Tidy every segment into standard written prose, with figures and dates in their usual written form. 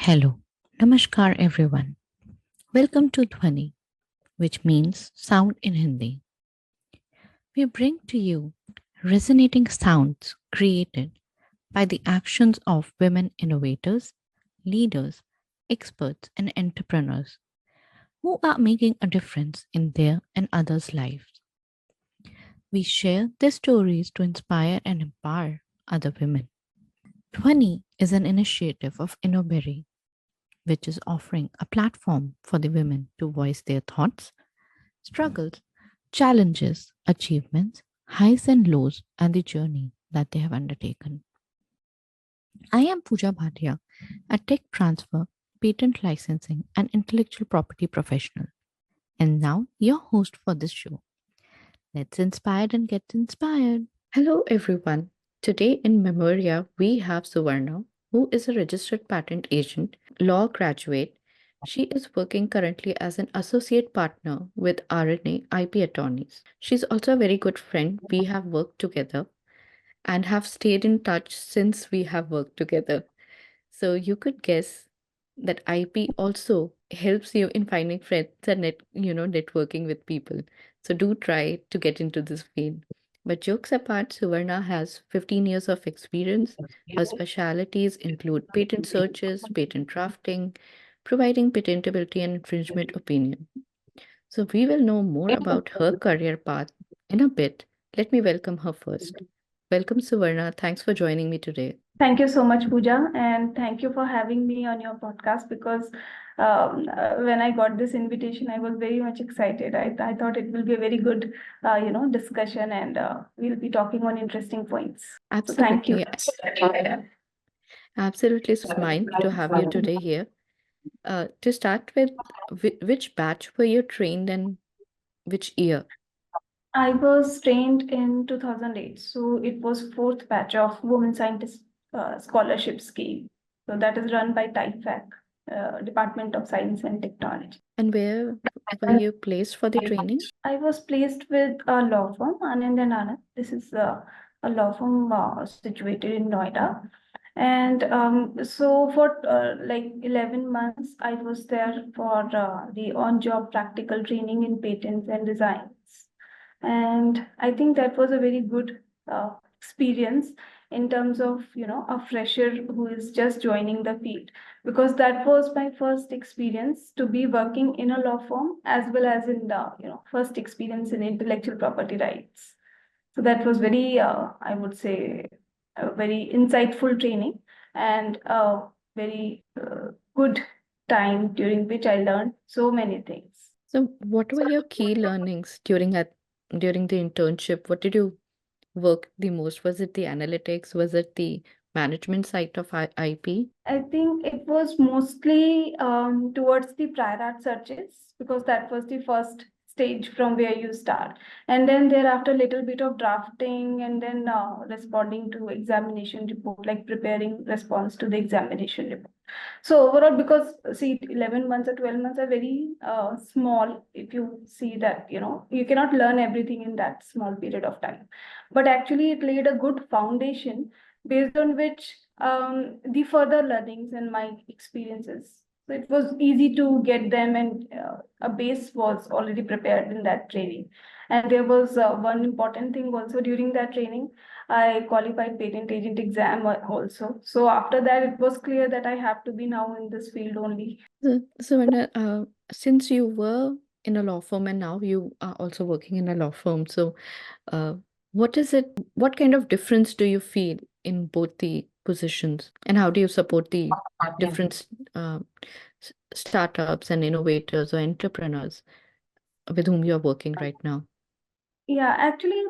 Hello, Namaskar everyone. Welcome to Dhvaani, which means sound in Hindi. We bring to you resonating sounds created by the actions of women innovators, leaders, experts, and entrepreneurs who are making a difference in their and others' lives. We share their stories to inspire and empower other women. Dhvani is an initiative of Innoberry, which is offering a platform for the women to voice their thoughts, struggles, challenges, achievements, highs and lows, and the journey that they have undertaken. I am Pooja Bhatia, a tech transfer, patent licensing, and intellectual property professional, and now your host for this show. Let's inspire and get inspired. Hello, everyone. Today in Memoria, we have Suvarna, who is a registered patent agent, law graduate. She is working currently as an associate partner with RNA IP Attorneys. She's also a very good friend. We have worked together and have stayed in touch since we have worked together. So you could guess that IP also helps you in finding friends and networking with people. So do try to get into this field. But jokes apart, Suvarna has 15 years of experience. Her specialities include patent searches, patent drafting, providing patentability and infringement opinion. So we will know more about her career path in a bit. Let me welcome her first. Welcome, Suvarna. Thanks for joining me today. Thank you so much, Pooja, and thank you for having me on your podcast because when I got this invitation, I was very much excited. I thought it will be a very good, discussion, and we'll be talking on interesting points. So thank you. Absolutely. Absolutely, it's mine to have you today here. To start with, which batch were you trained in which year? I was trained in 2008, so it was fourth batch of Women Scientist Scholarship Scheme. So that is run by TIFAC, Department of Science and Technology. And where were you placed for the training? I was placed with a law firm, Anand and Anand. This is a law firm situated in Noida. And so for like 11 months, I was there for the on-job practical training in patents and designs. And I think that was a very good experience in terms of, a fresher who is just joining the field, because that was my first experience to be working in a law firm as well as in the, first experience in intellectual property rights. So that was very, I would say, a very insightful training and a very good time during which I learned so many things. So, what were your key learnings during the internship? What did you work the most? Was it the analytics? Was it the management side of IP? I think it was mostly towards the prior art searches because that was the first stage from where you start. And then thereafter, little bit of drafting and then responding to examination report, like preparing response to the examination report. So overall, because see, 11 months or 12 months are very small. If you see that, you cannot learn everything in that small period of time. But actually, it laid a good foundation based on which the further learnings and my experiences. So it was easy to get them, and a base was already prepared in that training. And there was one important thing also during that training. I qualified patent agent exam also. So after that, it was clear that I have to be now in this field only. So, since you were in a law firm and now you are also working in a law firm, so uh, what is it? What kind of difference do you feel in both the positions, and how do you support the different startups and innovators or entrepreneurs with whom you are working right now? Yeah, actually,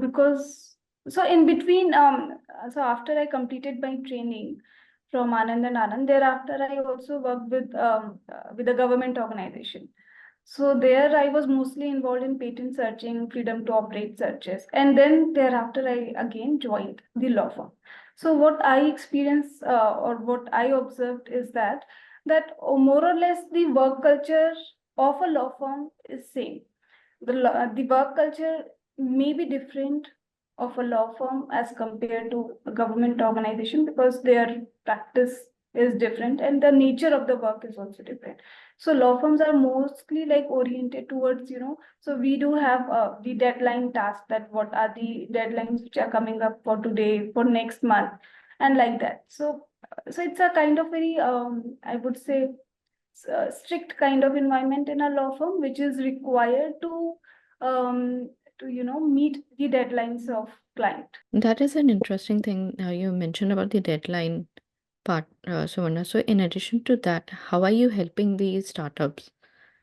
because so in between, so after I completed my training from Anand and Anand, thereafter I also worked with a government organization. So there I was mostly involved in patent searching, freedom to operate searches, and then thereafter I again joined the law firm. So what I experienced or what I observed is that more or less the work culture of a law firm is same. The work culture may be different of a law firm as compared to a government organization because their practice is different, and the nature of the work is also different. So law firms are mostly like oriented towards, so we do have the deadline task, that what are the deadlines which are coming up for today, for next month, and like that. So it's a kind of very, I would say, strict kind of environment in a law firm, which is required to meet the deadlines of client. That is an interesting thing you mentioned about the deadline part, Suvarna. So, in addition to that, how are you helping these startups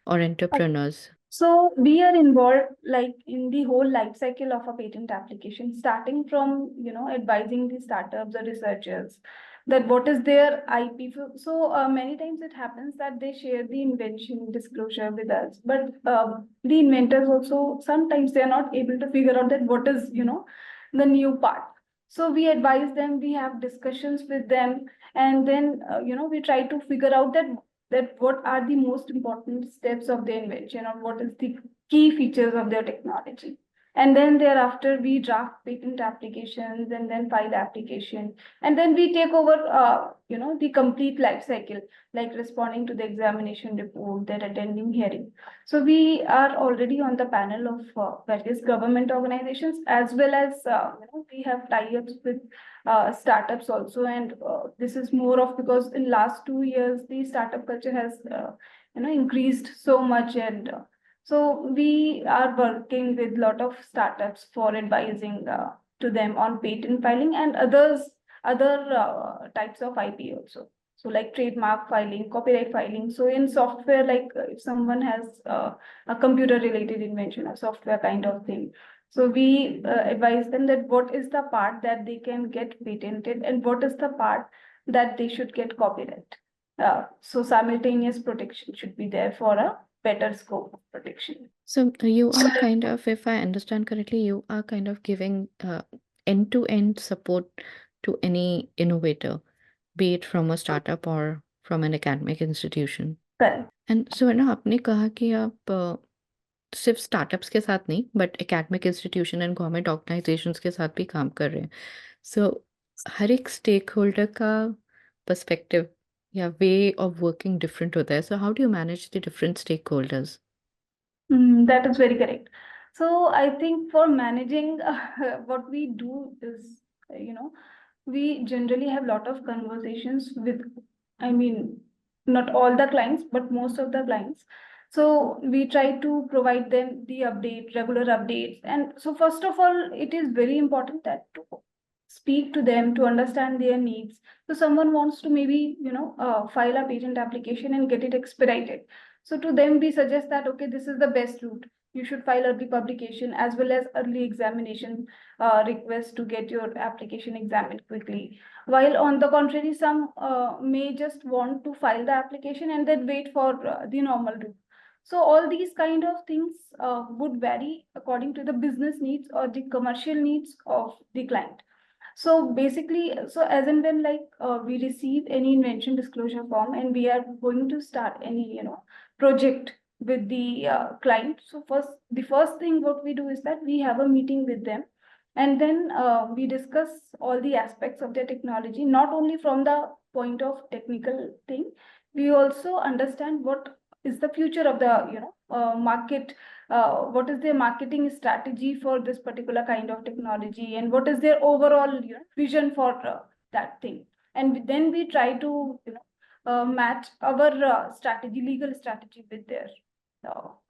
or entrepreneurs? So we are involved like in the whole life cycle of a patent application, starting from, advising the startups or researchers that what is their IP. So many times it happens that they share the invention disclosure with us, but the inventors also sometimes they are not able to figure out that what is, the new part. So we advise them, we have discussions with them, and then, we try to figure out that what are the most important steps of the invention, or what is the key features of their technology. And then thereafter we draft patent applications and then file application, and then we take over the complete life cycle, like responding to the examination report, then attending hearing. So we are already on the panel of various government organizations, as well as we have tie-ups with startups also. And this is more of because in last 2 years the startup culture has increased so much. And so we are working with lot of startups for advising to them on patent filing and other types of IP also. So like trademark filing, copyright filing. So in software, like if someone has a computer related invention, a software kind of thing, so we advise them that what is the part that they can get patented and what is the part that they should get copyright. So simultaneous protection should be there for a better scope of protection. So, you are kind of, if I understand correctly, you are kind of giving end-to-end support to any innovator, be it from a startup or from an academic institution. Correct. And Suvarna आपने कहा कि आप सिर्फ startups के साथ नहीं but academic institution and government organisations के साथ भी काम कर रहे हैं सो हर एक स्टेक होल्डर का पर्सपेक्टिव या वे ऑफ वर्किंग डिफरेंट होता है so how do you manage the different stakeholders That is very correct. So I think for managing, what we do is, we generally have a lot of conversations with, I mean, not all the clients, but most of the clients. So we try to provide them the regular updates. And so first of all, it is very important that to speak to them to understand their needs. So someone wants to maybe, file a patent application and get it expedited. So to them, we suggest that, okay, this is the best route. You should file early publication as well as early examination request to get your application examined quickly. While on the contrary, some may just want to file the application and then wait for the normal route. So all these kind of things would vary according to the business needs or the commercial needs of the client. So basically, so as and when like we receive any invention disclosure form and we are going to start any, project with the client. So the first thing what we do is that we have a meeting with them, and then we discuss all the aspects of their technology, not only from the point of technical thing, we also understand what is the future of the, market, what is their marketing strategy for this particular kind of technology, and what is their overall vision for that thing. And then we try to match our legal strategy with their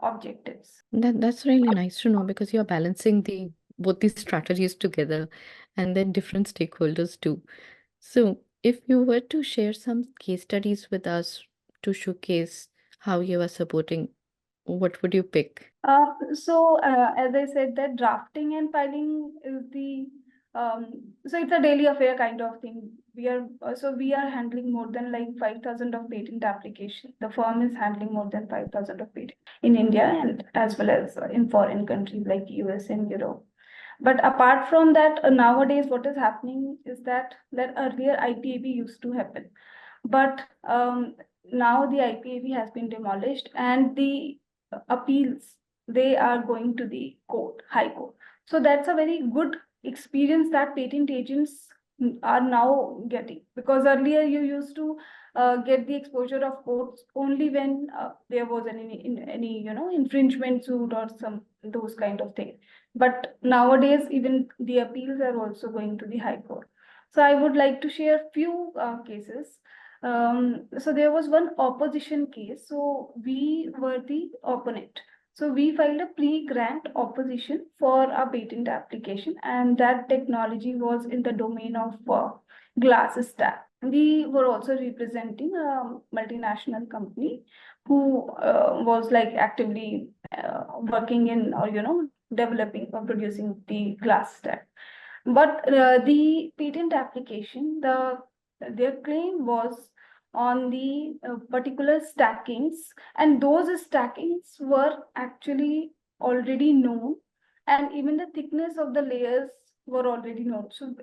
objectives. that's really nice to know because you're balancing the both these strategies together and then different stakeholders too so if you were to share some case studies with us to showcase how you are supporting what would you pick As I said, that drafting and filing is so it's a daily affair kind of thing. We are handling more than like 5,000 of patent application. The firm is handling more than 5,000 of patent in India and as well as in foreign countries like US and Europe. But apart from that, nowadays what is happening is that earlier IPAB used to happen, but now the IPAB has been demolished and the appeals, they are going to the court, high court. So that's a very good experience that patent agents are now getting, because earlier you used to get the exposure of courts only when there was any infringement suit or some those kind of things. But nowadays even the appeals are also going to the high court. So I would like to share few cases. So there was one opposition case. So we were the opponent. So we filed a pre-grant opposition for a patent application, and that technology was in the domain of glass stack. We were also representing a multinational company who was like actively working in, or developing or producing the glass stack. But the patent application, their claim was on the particular stackings, and those stackings were actually already known, and even the thickness of the layers were already known. So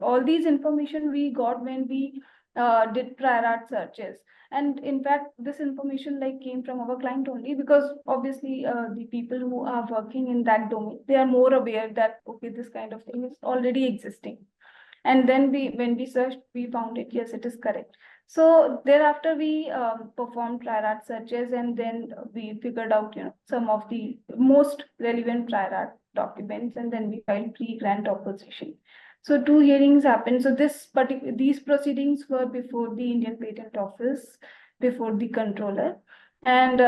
all these information we got when we did prior art searches. And in fact, this information like came from our client only, because obviously the people who are working in that domain, they are more aware that okay, this kind of thing is already existing. And then when we searched, we found it, yes, it is correct. So thereafter we performed prior art searches, and then we figured out some of the most relevant prior art documents, and then we filed pre-grant opposition. So two hearings happened. So these proceedings were before the Indian Patent Office, before the controller. And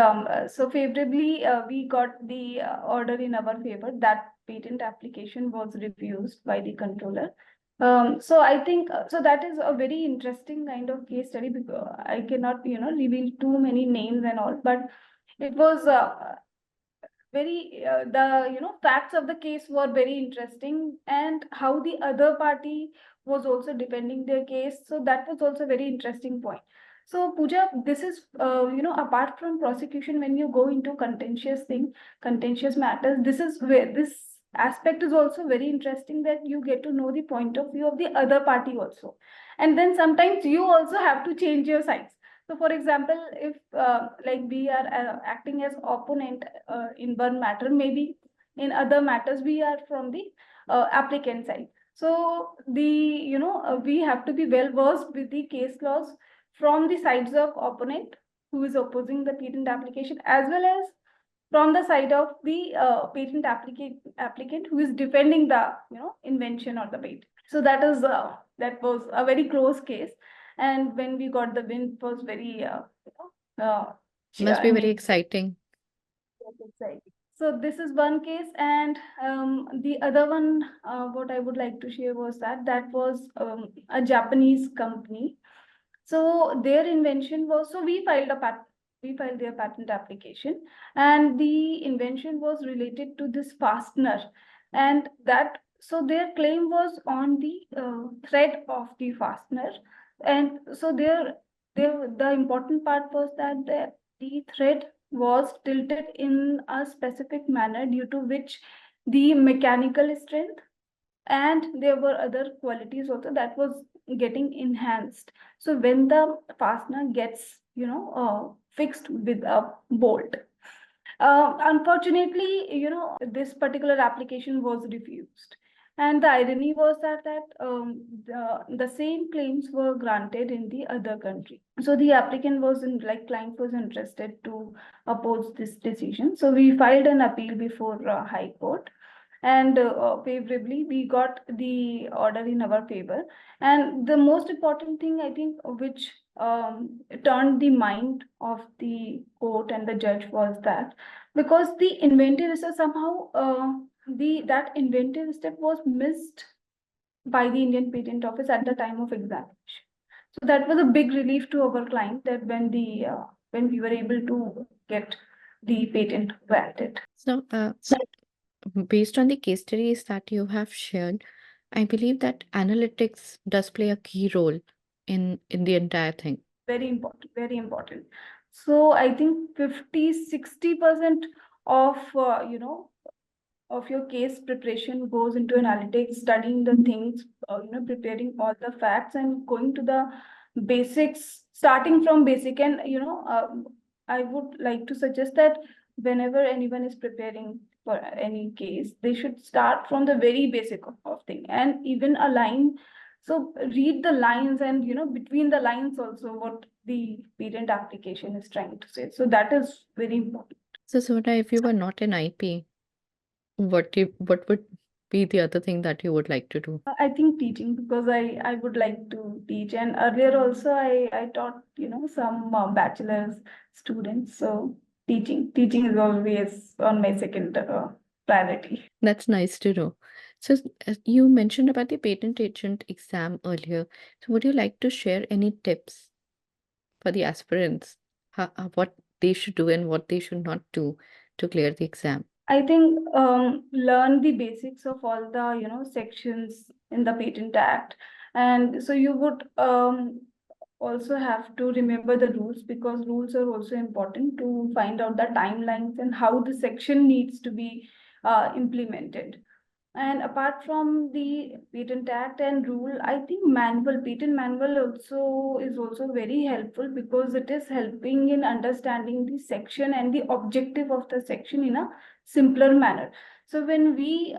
so favorably, we got the order in our favor. That patent application was refused by the controller. So I think so that is a very interesting kind of case study, because I cannot reveal too many names and all, but it was very the facts of the case were very interesting, and how the other party was also defending their case. So that was also a very interesting point. So Pooja, this is apart from prosecution, when you go into contentious matters, this is where this aspect is also very interesting, that you get to know the point of view of the other party also, and then sometimes you also have to change your sides. So for example, if like we are acting as opponent in one matter, maybe in other matters we are from the applicant side. So we have to be well versed with the case laws from the sides of opponent who is opposing the patent application, as well as from the side of the patent applicant who is defending the invention or the patent. So that was a very close case, and when we got the win, it was very Must be very exciting. exciting. So this is one case, and the other one, what I would like to share was that was a Japanese company. So their invention was, so we filed their patent application, and the invention was related to this fastener, and that, so their claim was on the thread of the fastener. And so the important part was that the thread was tilted in a specific manner, due to which the mechanical strength and there were other qualities also that was getting enhanced. So when the fastener gets fixed with a bolt, unfortunately this particular application was refused. And the irony was that the same claims were granted in the other country. So the applicant was client was interested to oppose this decision. So we filed an appeal before High Court, and favorably we got the order in our favor. And the most important thing, I think, which turned the mind of the court and the judge, was that because the inventive step somehow that inventive step was missed by the Indian Patent Office at the time of examination. So that was a big relief to our client, that when we were able to get the patent granted. So, based on the case studies that you have shared, I believe that analytics does play a key role in the entire thing. Very important, very important. So I think 50-60% of of your case preparation goes into analytics, studying the things, preparing all the facts and going to the basics, starting from basic. And I would like to suggest that whenever anyone is preparing for any case, they should start from the very basic of thing, and even align So read the lines and, between the lines also what the patent application is trying to say. So that is very important. So, Suvarna, if you were not in IP, what would be the other thing that you would like to do? I think teaching, because I would like to teach, and earlier also I taught, some bachelor's students. So teaching is always on my second priority. That's nice to know. So, you mentioned about the patent agent exam earlier. So, would you like to share any tips for the aspirants, what they should do and what they should not do to clear the exam? I think learn the basics of all the sections in the Patent Act, and so you would also have to remember the rules, because rules are also important to find out the timelines and how the section needs to be implemented. And apart from the Patent Act and rule, I think patent manual also is also very helpful, because it is helping in understanding the section and the objective of the section in a simpler manner. So when we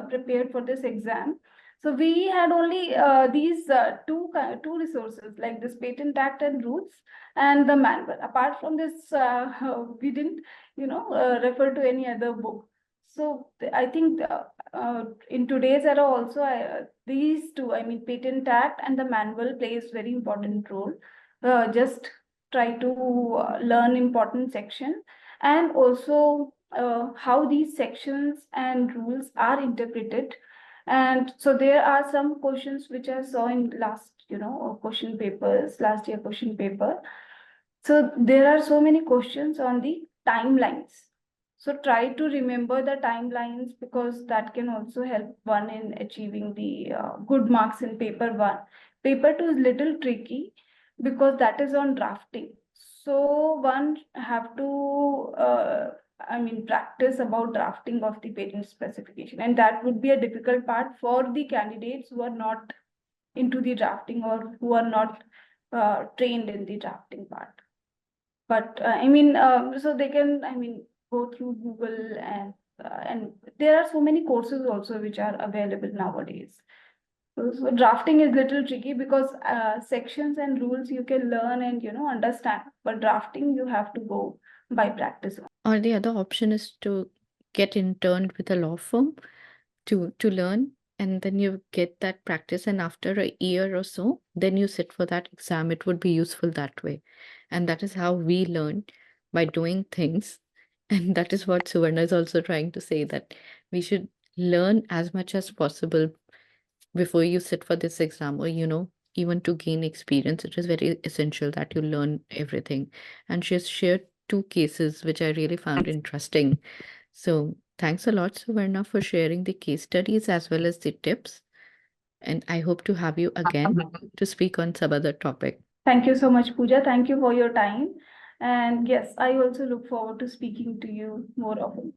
prepared for this exam, so we had only these two resources, like this Patent Act and rules and the manual. Apart from this, we didn't, refer to any other book. So I think in today's era also, these two, I mean, Patent Act and the manual plays very important role. Just try to learn important section, and also how these sections and rules are interpreted. And so there are some questions which I saw in last, question papers, last year question paper. So there are so many questions on the timelines. So try to remember the timelines, because that can also help one in achieving the good marks in paper one. Paper two is little tricky, because that is on drafting. So one have to, practice about drafting of the patent specification. And that would be a difficult part for the candidates who are not into the drafting, or who are not trained in the drafting part. But so they can, go through Google, and there are so many courses also which are available nowadays. So drafting is little tricky, because sections and rules you can learn and understand, but drafting you have to go by practice. Or the other option is to get interned with a law firm to learn, and then you get that practice, and after a year or so, then you sit for that exam. It would be useful that way. And that is how we learn, by doing things. And that is what Suvarna is also trying to say, that we should learn as much as possible before you sit for this exam, or even to gain experience. It is very essential that you learn everything. And she has shared 2 cases which I really found interesting. So thanks a lot, Suvarna, for sharing the case studies as well as the tips. And I hope to have you again to speak on some other topic. Thank you so much, Pooja. Thank you for your time. And yes, I also look forward to speaking to you more often.